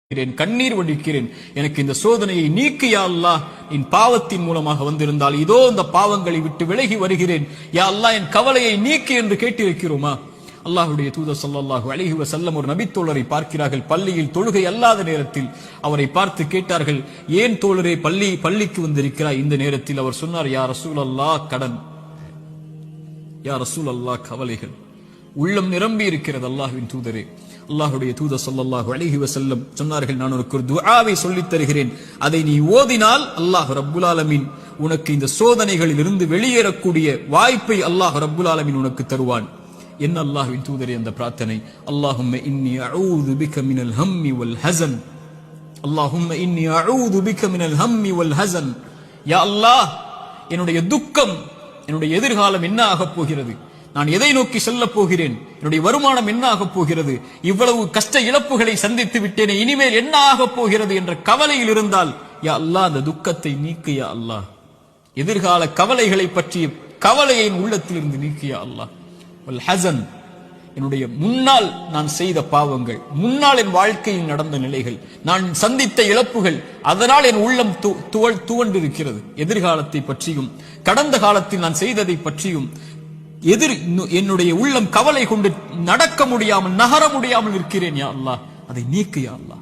கண்ணீர் வடிக்கிறேன். எனக்கு இந்த சோதனையை நீக்கு யா அல்லாஹ். என் பாவத்தின் மூலமாக வந்திருந்தால் இதோ இந்த பாவங்களை விட்டு விலகி வருகிறேன் யா அல்லாஹ், என் கவலையை நீக்கு என்று கேட்டிருக்கிறோமா? அல்லாஹ்வுடைய தூதர் ஸல்லல்லாஹு அலைஹி வஸல்லம் ஒரு நபித்தோழரை பார்க்கிறார்கள். பள்ளியில் தொழுகை அல்லாத நேரத்தில் அவரை பார்த்து கேட்டார்கள், ஏன் தோழரே பள்ளிக்கு வந்திருக்கிறாய் இந்த நேரத்தில்? அவர் சொன்னார், யா ரசூலல்லாஹ், கடன், யா ரசூலல்லாஹ், கவலைகள். உள்ளம் நிரம்பி இருக்கிறது அல்லாஹ்வின் தூதரே. அல்லாஹ்வுடைய தூதர் ஸல்லல்லாஹு அலைஹி வஸல்லம் சொன்னார்கள், நான் உனக்கு ஒரு துஆவை சொல்லித் தருகிறேன், அதை நீ ஓதினால் அல்லாஹ் ரப்புல் ஆலமீன் உனக்கு இந்த சோதனைகளில் இருந்து வெளியேறக்கூடிய வாய்ப்பை அல்லாஹ் ரப்புல் ஆலமீன் உனக்கு தருவான். என்ன அல்லாஹ்வின் தூதரே அந்த பிரார்த்தனை? அல்லாஹும்ம இன்னி அஊது பிக மினல் ஹம்மி வல் ஹஸன். அல்லாஹும்ம இன்னி அஊது பிக மினல் ஹம்மி வல் ஹஸன். யா அல்லாஹ், என்னுடைய துக்கம், என்னுடைய எதிர்காலம் என்ன ஆகப் போகிறது? நான் எதை நோக்கி செல்லப் போகிறேன்? என்னுடைய வருமானம் என்ன ஆகப் போகிறது? இவ்வளவு கஷ்ட இழப்புகளை சந்தித்து விட்டேனே, இனிமேல் என்ன ஆகப் போகிறது என்ற கவலையில் இருந்தால், யா அல்லாஹ், அந்த துக்கத்தை நீக்கு யா அல்லாஹ். எதிர்கால கவலைகளை பற்றிய கவலையை உள்ளத்தில் இருந்து நீக்கு யா அல்லாஹ். வல் ஹஸன், என்னுடைய முன்னால் நான் செய்த பாவங்கள், முன்னால் என் வாழ்க்கையில் நடந்த நிலைகள், நான் சந்தித்த இழப்புகள், அதனால் என் உள்ளம் துவண்டிருக்கிறது. எதிர்காலத்தை பற்றியும் கடந்த காலத்தில் நான் செய்ததை பற்றியும் என்னுடைய உள்ளம் கவலை கொண்டு நடக்க முடியாமல், நகர முடியாமல் இருக்கிறேன் யா அல்லாஹ். அதை நீக்கு யா அல்லாஹ்.